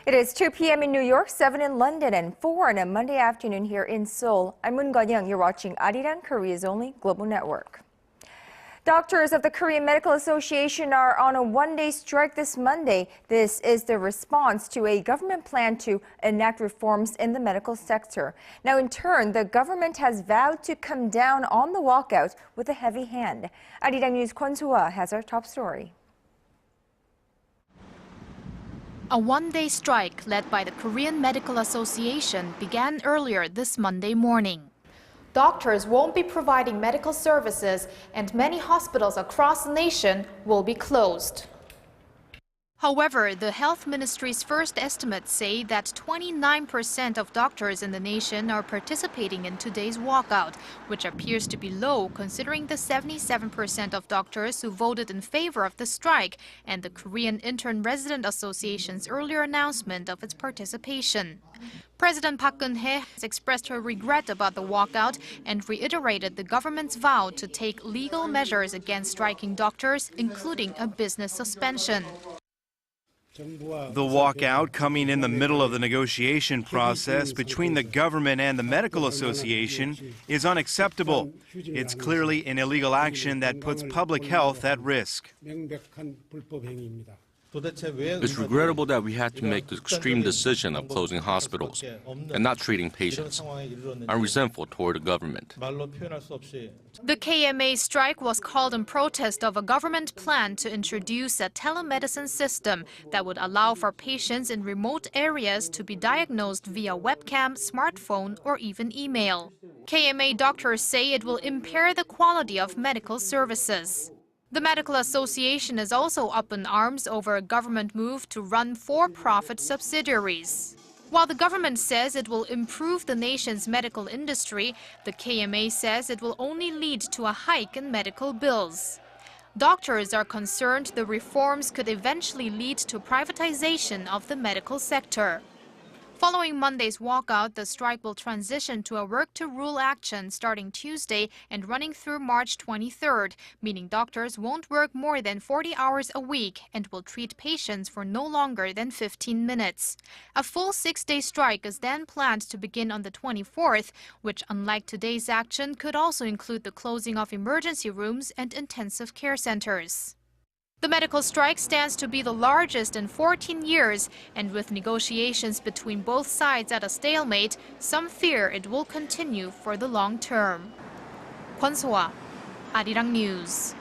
It is 2 p.m. in New York, 7 in London, and 4 on a Monday afternoon here in Seoul. I'm Moon Gun-young. You're watching ARIRANG, Korea's only global network. Doctors of the Korean Medical Association are on a one-day strike this Monday. This is the response to a government plan to enact reforms in the medical sector. Now, in turn, the government has vowed to come down on the walkout with a heavy hand. ARIRANG News' Kwon So-ah has our top story. A one-day strike led by the Korean Medical Association began earlier this Monday morning. Doctors won't be providing medical services, and many hospitals across the nation will be closed. However, the health ministry's first estimates say that 29% of doctors in the nation are participating in today's walkout, which appears to be low considering the 77% of doctors who voted in favor of the strike and the Korean Intern Resident Association's earlier announcement of its participation. President Park Geun-hye has expressed her regret about the walkout and reiterated the government's vow to take legal measures against striking doctors, including a business suspension. The walkout coming in the middle of the negotiation process between the government and the medical association is unacceptable. It's clearly an illegal action that puts public health at risk. It's regrettable that we had to make the extreme decision of closing hospitals and not treating patients. I'm resentful toward the government. The KMA strike was called in protest of a government plan to introduce a telemedicine system that would allow for patients in remote areas to be diagnosed via webcam, smartphone, or even email. KMA doctors say it will impair the quality of medical services. The Medical Association is also up in arms over a government move to run for-profit subsidiaries. While the government says it will improve the nation's medical industry, the KMA says it will only lead to a hike in medical bills. Doctors are concerned the reforms could eventually lead to privatization of the medical sector. Following Monday's walkout, the strike will transition to a work-to-rule action starting Tuesday and running through March 23rd, meaning doctors won't work more than 40 hours a week and will treat patients for no longer than 15 minutes. A full 6-day strike is then planned to begin on the 24th, which, unlike today's action, could also include the closing of emergency rooms and intensive care centers. The medical strike stands to be the largest in 14 years, and with negotiations between both sides at a stalemate, some fear it will continue for the long term. Kwon So-ah, ARIRANG News.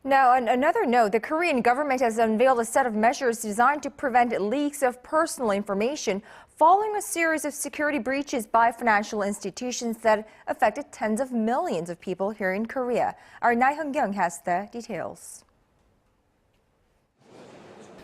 Now, on another note, the Korean government has unveiled a set of measures designed to prevent leaks of personal information following a series of security breaches by financial institutions that affected tens of millions of people here in Korea. Our Na Hyung-kyung has the details.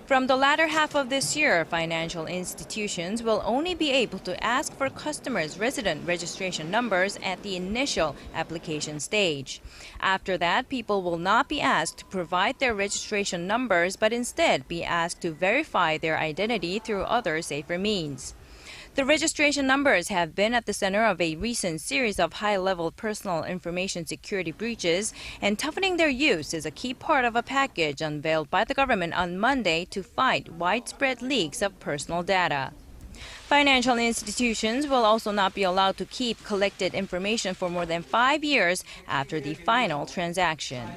From the latter half of this year, financial institutions will only be able to ask for customers' resident registration numbers at the initial application stage. After that, people will not be asked to provide their registration numbers, but instead be asked to verify their identity through other safer means. The registration numbers have been at the center of a recent series of high-level personal information security breaches, and toughening their use is a key part of a package unveiled by the government on Monday to fight widespread leaks of personal data. Financial institutions will also not be allowed to keep collected information for more than 5 years after the final transaction.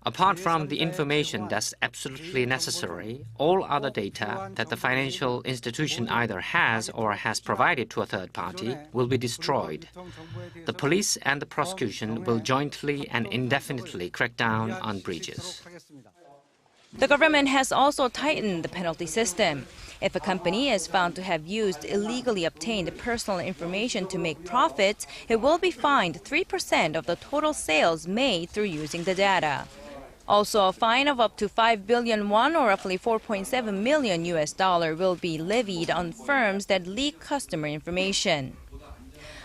Apart from the information that's absolutely necessary, all other data that the financial institution either has or has provided to a third party will be destroyed. The police and the prosecution will jointly and indefinitely crack down on breaches. The government has also tightened the penalty system. If a company is found to have used illegally obtained personal information to make profits, it will be fined 3% of the total sales made through using the data. Also, a fine of up to 5 billion won, or roughly $4.7 million will be levied on firms that leak customer information.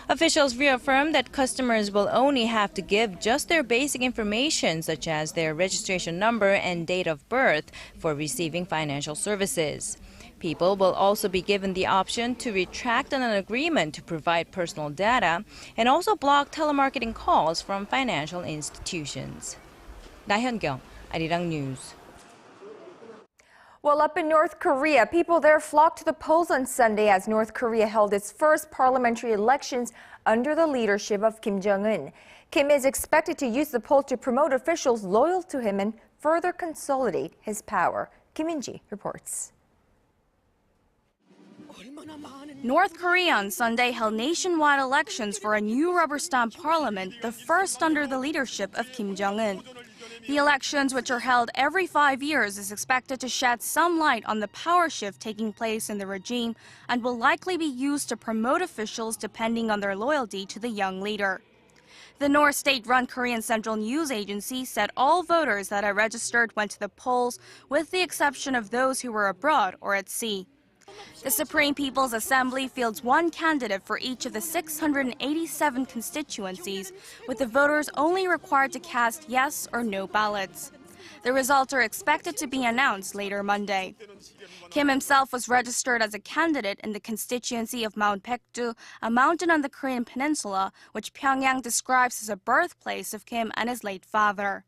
Officials reaffirm that customers will only have to give just their basic information, such as their registration number and date of birth, for receiving financial services. People will also be given the option to retract on an agreement to provide personal data and also block telemarketing calls from financial institutions. Na Hyung-kyung, ARIRANG News. Well, up in North Korea, people there flocked to the polls on Sunday as North Korea held its first parliamentary elections under the leadership of Kim Jong-un. Kim is expected to use the poll to promote officials loyal to him and further consolidate his power. Kim In-ji reports. North Korea on Sunday held nationwide elections for a new rubber-stamp parliament, the first under the leadership of Kim Jong-un. The elections, which are held every 5 years, is expected to shed some light on the power shift taking place in the regime and will likely be used to promote officials depending on their loyalty to the young leader. The North state-run Korean Central News Agency said all voters that are registered went to the polls, with the exception of those who were abroad or at sea. The Supreme People's Assembly fields one candidate for each of the 687 constituencies, with the voters only required to cast yes or no ballots. The results are expected to be announced later Monday. Kim himself was registered as a candidate in the constituency of Mount Baekdu, a mountain on the Korean peninsula, which Pyongyang describes as a birthplace of Kim and his late father.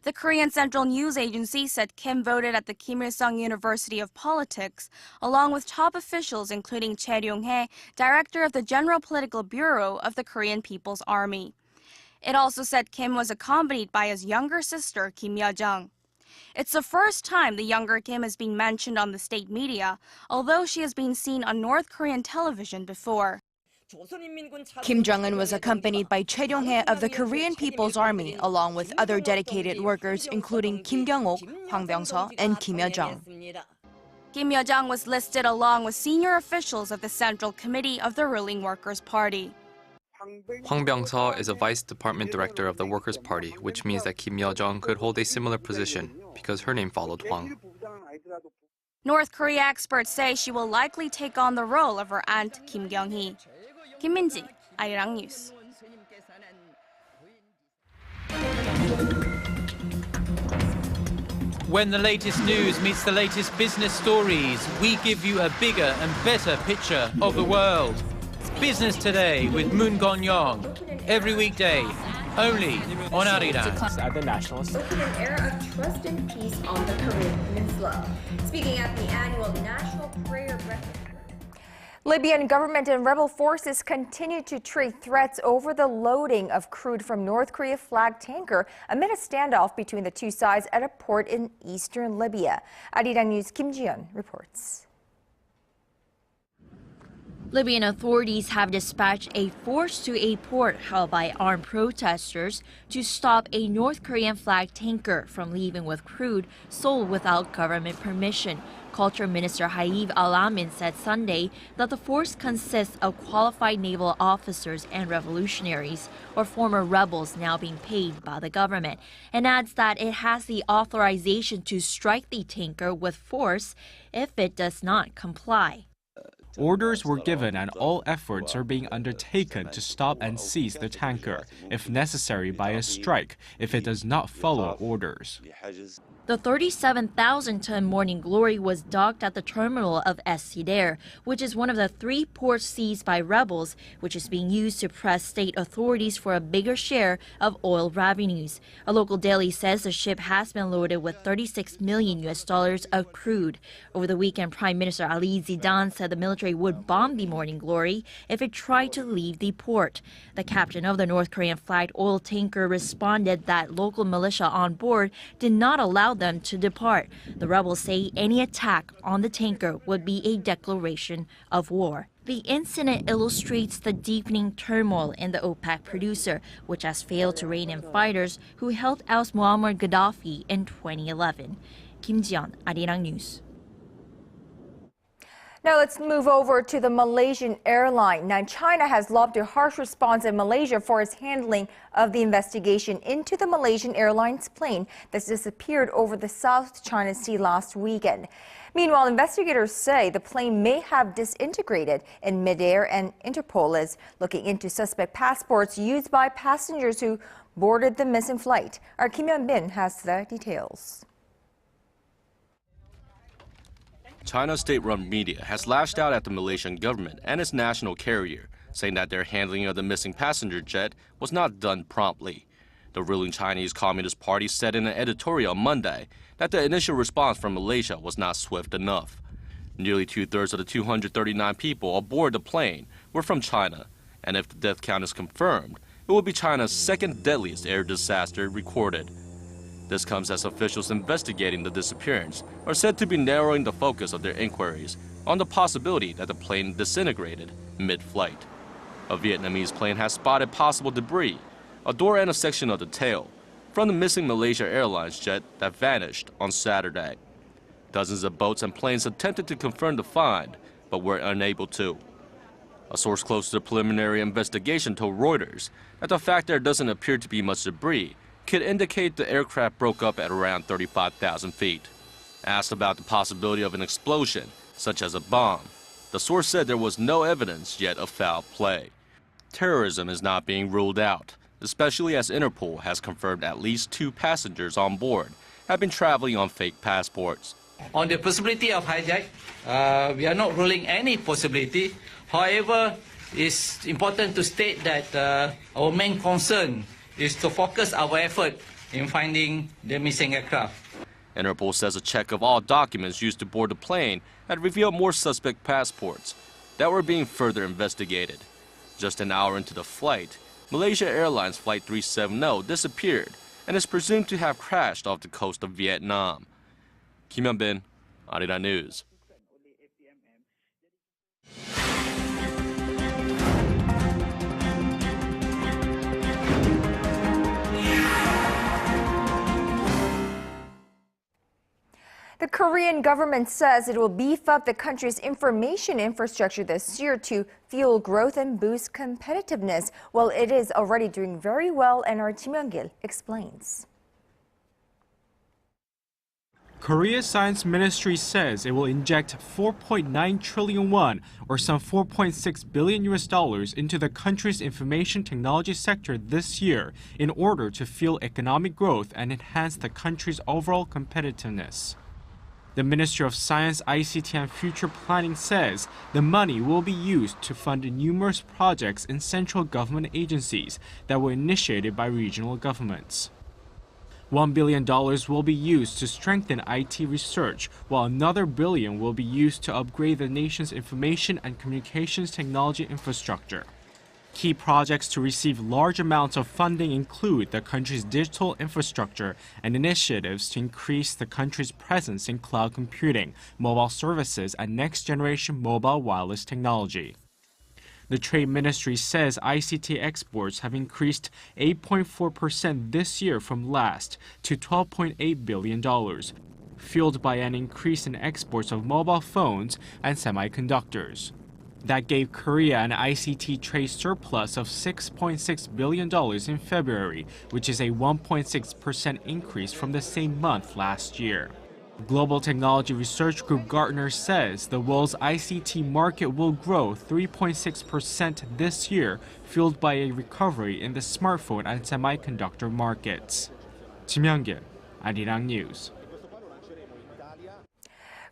The Korean Central News Agency said Kim voted at the Kim Il-sung University of Politics, along with top officials including Choi Ryong-hae, director of the General Political Bureau of the Korean People's Army. It also said Kim was accompanied by his younger sister, Kim Yo-jung. It's the first time the younger Kim has been mentioned on the state media, although she has been seen on North Korean television before. Kim Jong-un was accompanied by Choi Ryong-hae of the Korean People's Army, along with other dedicated workers, including Kim Kyung-ok, Hwang Byung-seo, and Kim Yo-jung. Kim Yo-jung was listed along with senior officials of the Central Committee of the ruling Workers' Party. Hwang Byung-seo is a vice department director of the Workers' Party, which means that Kim Yo-jung could hold a similar position because her name followed Hwang. North Korea experts say she will likely take on the role of her aunt, Kim Kyung-hee. Kim In-ji, ARIRANG News. When the latest news meets the latest business stories, we give you a bigger and better picture of the world. Business Today with Moon Gon-young. Every weekday, only on ARIRANG. At the Nationalists. Open an era of trust and peace on the Korean Peninsula. Speaking at the annual National Prayer Breakfast. Libyan government and rebel forces continue to trade threats over the loading of crude from North Korea flagged tanker amid a standoff between the two sides at a port in eastern Libya. ARIRANG News' Kim Ji-yeon reports. Libyan authorities have dispatched a force to a port held by armed protesters to stop a North Korean flagged tanker from leaving with crude sold without government permission. Culture Minister Haib Al-Amin said Sunday that the force consists of qualified naval officers and revolutionaries, or former rebels now being paid by the government, and adds that it has the authorization to strike the tanker with force if it does not comply. Orders were given and all efforts are being undertaken to stop and seize the tanker, if necessary by a strike, if it does not follow orders. The 37,000-ton Morning Glory was docked at the terminal of Essider, which is one of the 3 ports seized by rebels, which is being used to press state authorities for a bigger share of oil revenues. A local daily says the ship has been loaded with $36 million of crude. Over the weekend, Prime Minister Ali Zidane said the military would bomb the Morning Glory if it tried to leave the port. The captain of the North Korean flagged oil tanker responded that local militia on board did not allow them to depart. The rebels say any attack on the tanker would be a declaration of war. The incident illustrates the deepening turmoil in the OPEC producer, which has failed to rein in fighters who helped oust Muammar Gaddafi in 2011. Kim Ji-yeon, ARIRANG News. Now let's move over to the Malaysian airline. Now China has lobbed a harsh response in Malaysia for its handling of the investigation into the Malaysian Airlines plane that disappeared over the South China Sea last weekend. Meanwhile, investigators say the plane may have disintegrated in midair, and Interpol is looking into suspect passports used by passengers who boarded the missing flight. Our Kim Hyun-bin has the details. China's state-run media has lashed out at the Malaysian government and its national carrier, saying that their handling of the missing passenger jet was not done promptly. The ruling Chinese Communist Party said in an editorial on Monday that the initial response from Malaysia was not swift enough. Nearly two-thirds of the 239 people aboard the plane were from China, and if the death count is confirmed, it will be China's second deadliest air disaster recorded. This comes as officials investigating the disappearance are said to be narrowing the focus of their inquiries on the possibility that the plane disintegrated mid-flight. A Vietnamese plane has spotted possible debris, a door and a section of the tail, from the missing Malaysia Airlines jet that vanished on Saturday. Dozens of boats and planes attempted to confirm the find, but were unable to. A source close to the preliminary investigation told Reuters that the fact there doesn't appear to be much debris could indicate the aircraft broke up at around 35,000 feet. Asked about the possibility of an explosion, such as a bomb, the source said there was no evidence yet of foul play. Terrorism is not being ruled out, especially as Interpol has confirmed at least 2 passengers on board have been traveling on fake passports. On the possibility of hijack, we are not ruling any possibility. However, it's important to state that our main concern is to focus our effort in finding the missing aircraft. Interpol says a check of all documents used to board the plane had revealed more suspect passports that were being further investigated. Just an hour into the flight, Malaysia Airlines Flight 370 disappeared and is presumed to have crashed off the coast of Vietnam. Kim Jungju, ARIRANG News. The Korean government says it will beef up the country's information infrastructure this year to fuel growth and boost competitiveness. Well, it is already doing very well, and our Kim Jungju explains. Korea's Science Ministry says it will inject 4.9 trillion won, or some $4.6 billion into the country's information technology sector this year in order to fuel economic growth and enhance the country's overall competitiveness. The Ministry of Science, ICT and Future Planning says the money will be used to fund numerous projects in central government agencies that were initiated by regional governments. $1 billion will be used to strengthen IT research, while another billion will be used to upgrade the nation's information and communications technology infrastructure. Key projects to receive large amounts of funding include the country's digital infrastructure and initiatives to increase the country's presence in cloud computing, mobile services, and next-generation mobile wireless technology. The Trade Ministry says ICT exports have increased 8.4% this year from last to $12.8 billion, fueled by an increase in exports of mobile phones and semiconductors. That gave Korea an ICT trade surplus of $6.6 billion in February, which is a 1.6% increase from the same month last year. Global technology research group Gartner says the world's ICT market will grow 3.6% this year, fueled by a recovery in the smartphone and semiconductor markets. Kim Jungju, ARIRANG News.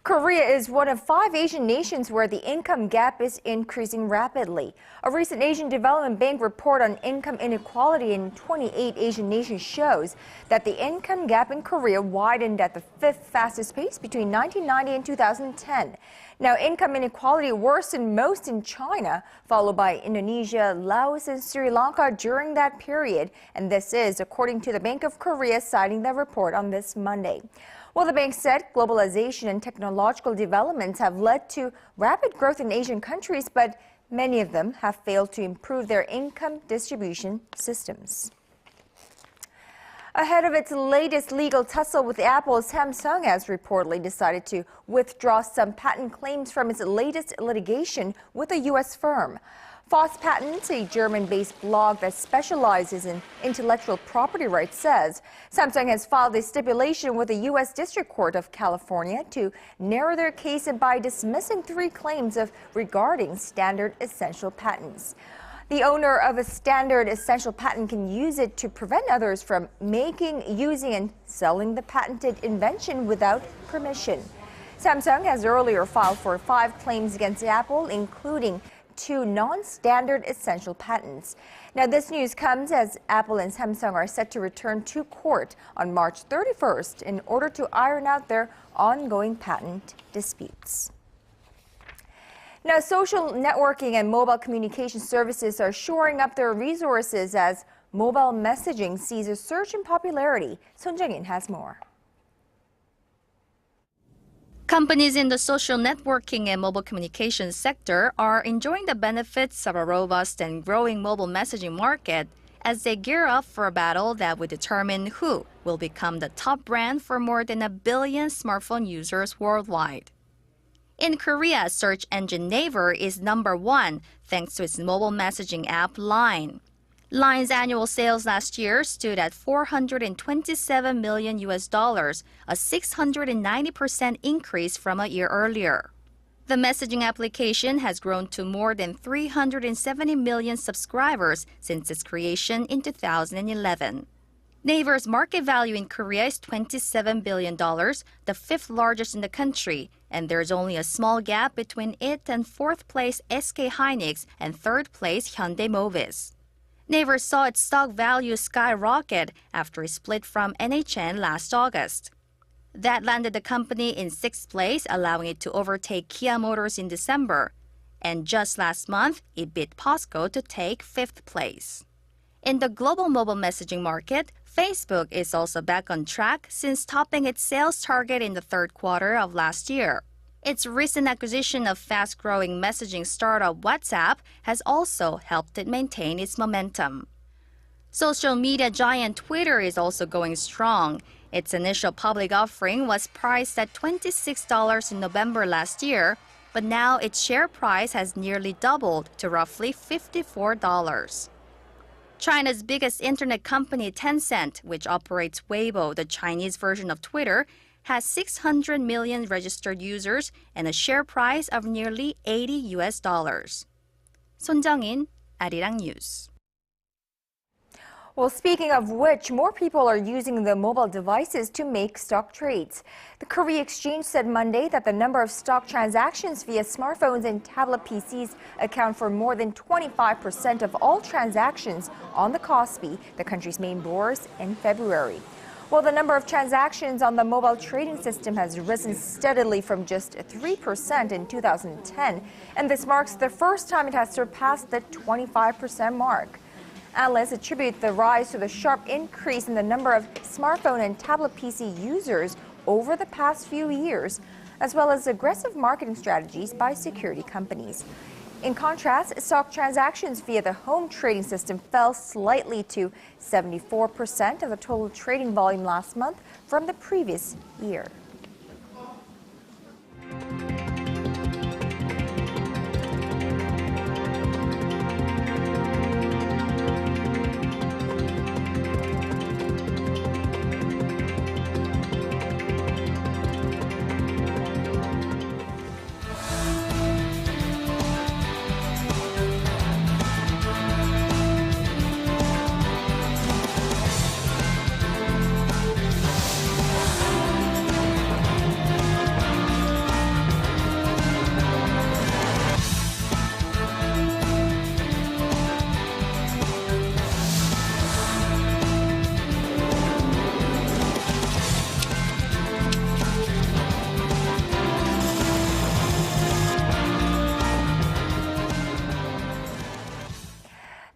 Korea is one of 5 Asian nations where the income gap is increasing rapidly. A recent Asian Development Bank report on income inequality in 28 Asian nations shows that the income gap in Korea widened at the 5th fastest pace between 1990 and 2010. Now, income inequality worsened most in China, followed by Indonesia, Laos, and Sri Lanka during that period. And this is according to the Bank of Korea, citing the report on this Monday. Well, the bank said globalization and technological developments have led to rapid growth in Asian countries, but many of them have failed to improve their income distribution systems. Ahead of its latest legal tussle with Apple, Samsung has reportedly decided to withdraw some patent claims from its latest litigation with a U.S. firm. Foss Patents, a German-based blog that specializes in intellectual property rights, says Samsung has filed a stipulation with the U.S. District Court of California to narrow their case by dismissing 3 claims regarding standard essential patents. The owner of a standard essential patent can use it to prevent others from making, using, and selling the patented invention without permission. Samsung has earlier filed for 5 claims against Apple, including 2 non-standard essential patents. Now, this news comes as Apple and Samsung are set to return to court on March 31st in order to iron out their ongoing patent disputes. Now, social networking and mobile communication services are shoring up their resources as mobile messaging sees a surge in popularity. Son Jung-in has more. Companies in the social networking and mobile communications sector are enjoying the benefits of a robust and growing mobile messaging market as they gear up for a battle that would determine who will become the top brand for more than 1 billion smartphone users worldwide. In Korea, search engine Naver is #1 thanks to its mobile messaging app Line. Line's annual sales last year stood at $427 million, a 690% increase from a year earlier. The messaging application has grown to more than 370 million subscribers since its creation in 2011. Naver's market value in Korea is $27 billion, the 5th largest in the country, and there's only a small gap between it and 4th place SK Hynix and 3rd place Hyundai Mobis. Naver saw its stock value skyrocket after it split from NHN last August. That landed the company in 6th place, allowing it to overtake Kia Motors in December. And just last month, it beat POSCO to take 5th place. In the global mobile messaging market, Facebook is also back on track since topping its sales target in the 3rd quarter of last year. Its recent acquisition of fast-growing messaging startup WhatsApp has also helped it maintain its momentum. Social media giant Twitter is also going strong. Its initial public offering was priced at $26 in November last year, but now its share price has nearly doubled to roughly $54. China's biggest internet company, Tencent, which operates Weibo, the Chinese version of Twitter, has 600 million registered users and a share price of nearly $80. Son Jung-in, ARIRANG News. Well, speaking of which, more people are using the mobile devices to make stock trades. The Korea Exchange said Monday that the number of stock transactions via smartphones and tablet PCs account for more than 25% of all transactions on the KOSPI, the country's main bourse, in February. Well, the number of transactions on the mobile trading system has risen steadily from just 3% in 2010, and this marks the first time it has surpassed the 25% mark. Analysts attribute the rise to the sharp increase in the number of smartphone and tablet PC users over the past few years, as well as aggressive marketing strategies by security companies. In contrast, stock transactions via the home trading system fell slightly to 74% of the total trading volume last month from the previous year.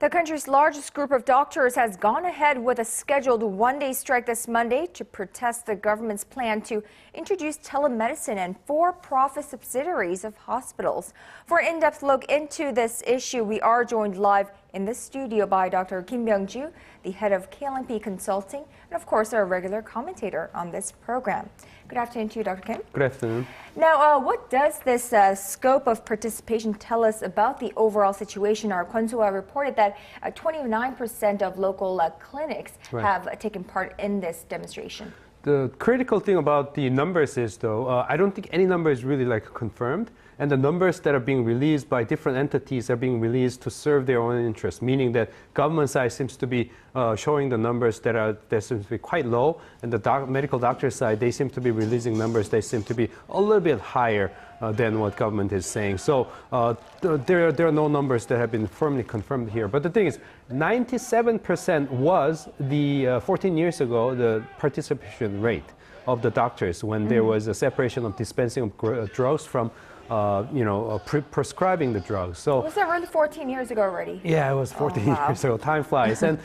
The country's largest group of doctors has gone ahead with a scheduled one-day strike this Monday to protest the government's plan to introduce telemedicine and for-profit subsidiaries of hospitals. For an in-depth look into this issue, we are joined live in the studio by Dr. Kim Jungju, the head of KLMP Consulting, and of course our regular commentator on this program. Good afternoon to you, Dr. Kim. Good afternoon. Now, what does this scope of participation tell us about the overall situation? Our Kwon So-ah reported that 29% of local clinics have taken part in this demonstration. The critical thing about the numbers is, though, I don't think any number is really confirmed. and the numbers that are being released by different entities are being released to serve their own interests, meaning that government side seems to be showing the numbers that seem to be quite low, and the medical doctor side, they seem to be releasing numbers that seem to be a little bit higher than what government is saying. So there are no numbers that have been firmly confirmed here. But the thing is, 97% was the 14 years ago the participation rate of the doctors when there was a separation of dispensing of drugs from prescribing the drugs. So was that really 14 years ago already? Yeah, it was 14 years ago. Time flies. And,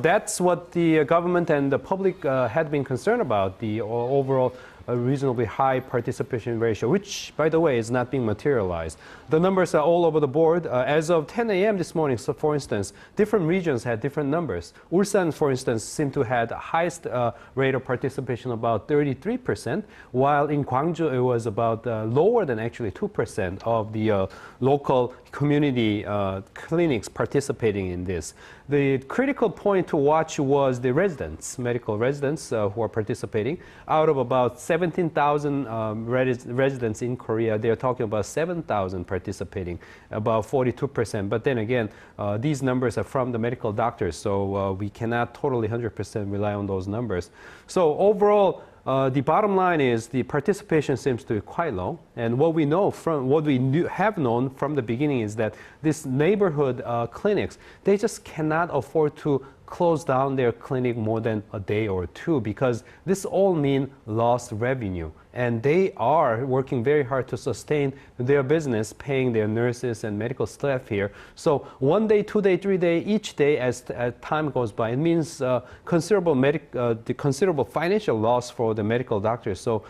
that's what the government and the public had been concerned about, the overall reasonably high participation ratio, which, by the way, is not being materialized. The numbers are all over the board. As of 10 a.m. this morning, so for instance, different regions had different numbers. Ulsan, for instance, seemed to have the highest rate of participation, about 33%, while in Gwangju it was about lower than actually 2% of the local community clinics participating in this. The critical point to watch was the residents, medical residents who are participating. Out of about 17,000 residents in Korea, they're talking about 7,000 participating, about 42%. But then again, these numbers are from the medical doctors, so we cannot totally 100% rely on those numbers. So overall, the bottom line is the participation seems to be quite low, and what we know from what we have known from the beginning is that these neighborhood clinics, they just cannot afford to close down their clinic more than a day or two, because this all means lost revenue. And they are working very hard to sustain their business, paying their nurses and medical staff here. So 1 day, 2 day, 3 day, each day as time goes by, it means the considerable financial loss for the medical doctors. So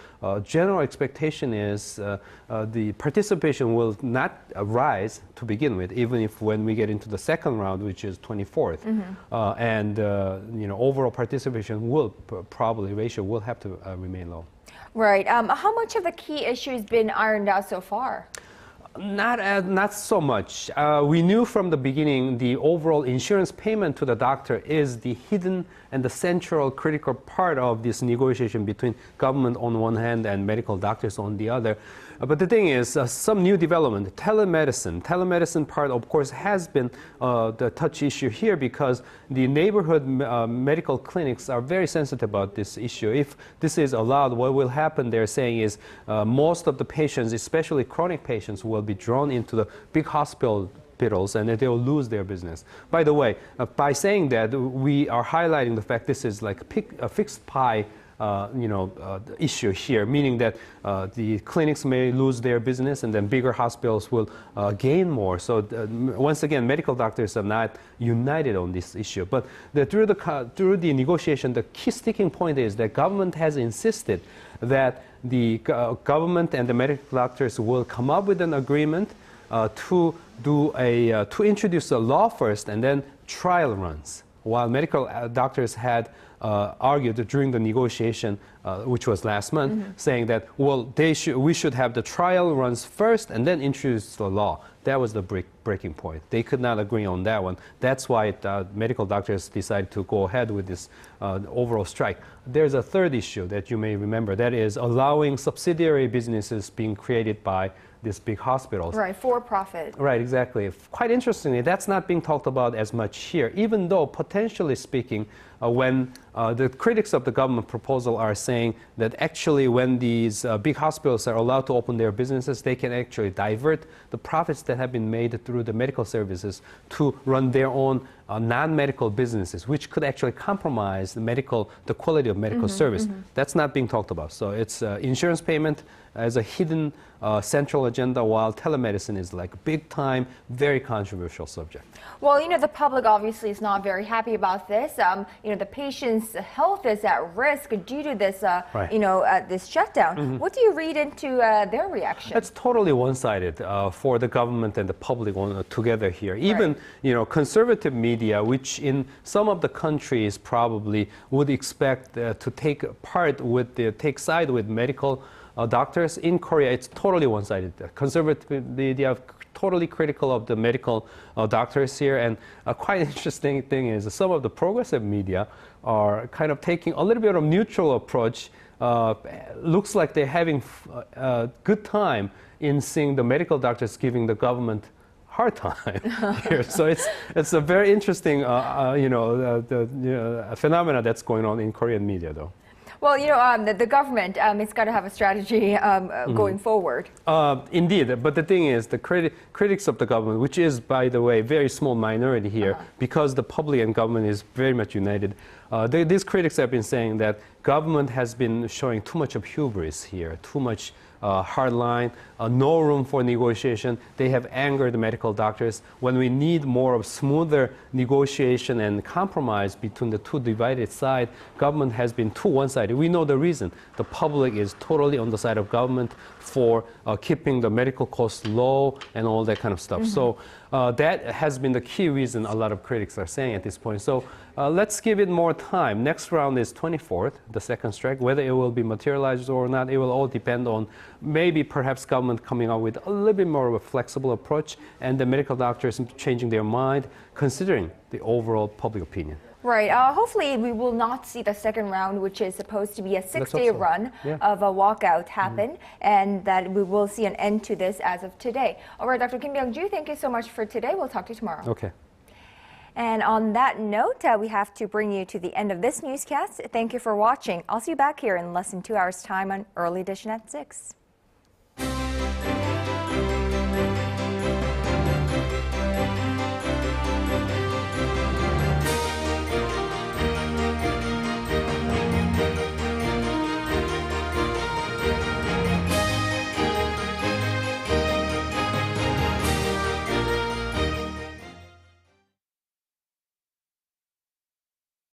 general expectation is the participation will not rise to begin with, even if when we get into the second round, which is 24th. Overall participation will probably ratio will have to remain low. Right. How much of the key issue has been ironed out so far? Not so much. We knew from the beginning the overall insurance payment to the doctor is the hidden and the central critical part of this negotiation between government on one hand and medical doctors on the other. But the thing is, some new development, telemedicine part, of course, has been the touch issue here, because the neighborhood medical clinics are very sensitive about this issue. If this is allowed, what will happen, they're saying, is most of the patients, especially chronic patients, will be drawn into the big hospitals, and they will lose their business. By the way, by saying that, we are highlighting the fact this is like a fixed pie issue here, meaning that the clinics may lose their business and then bigger hospitals will gain more. So once again, medical doctors are not united on this issue. But through the negotiation, the key sticking point is that government has insisted that the government and the medical doctors will come up with an agreement to introduce a law first and then trial runs. While medical doctors had argued during the negotiation, which was last month, saying that, well, we should have the trial runs first and then introduce the law. That was the breaking point. They could not agree on that one. That's why medical doctors decided to go ahead with this overall strike. There's a third issue that you may remember, that is allowing subsidiary businesses being created by these big hospitals. Right, for profit. Right, exactly. Quite interestingly, that's not being talked about as much here, even though potentially speaking, when the critics of the government proposal are saying that actually when these big hospitals are allowed to open their businesses, they can actually divert the profits that have been made through the medical services to run their own non-medical businesses, which could actually compromise the quality of medical service. That's not being talked about. So it's insurance payment as a hidden central agenda, while telemedicine is like a big time, very controversial subject. Well, the public obviously is not very happy about this. The patient's health is at risk due to this, this shutdown. What do you read into their reaction? It's totally one-sided for the government and the public together here. Even, conservative media, which in some of the countries probably would expect to take side with medical doctors. In Korea, it's totally one-sided. Conservative media are totally critical of the medical doctors here, and a quite interesting thing is some of the progressive media are kind of taking a little bit of neutral approach, looks like they're having a good time in seeing the medical doctors giving the government hard time here. So it's a very interesting phenomena that's going on in Korean media, though. Well, the government, it's got to have a strategy going forward. Indeed, but the thing is, the critics of the government, which is, by the way, a very small minority here, because the public and government is very much united, these critics have been saying that government has been showing too much of hubris here, too much hard line, no room for negotiation. They have angered the medical doctors. When we need more of smoother negotiation and compromise between the two divided sides, government has been too one-sided. We know the reason. The public is totally on the side of government for keeping the medical costs low and all that kind of stuff. So that has been the key reason a lot of critics are saying at this point. So let's give it more time. Next round is 24th, the second strike. Whether it will be materialized or not, it will all depend on maybe perhaps government coming up with a little bit more of a flexible approach and the medical doctors changing their mind, considering the overall public opinion. Right. Hopefully, we will not see the second round, which is supposed to be a 6-day run of a walkout happen, and that we will see an end to this as of today. All right, Dr. Kim Jungju, thank you so much for today. We'll talk to you tomorrow. Okay. And on that note, we have to bring you to the end of this newscast. Thank you for watching. I'll see you back here in less than 2 hours' time on Early Edition at 6.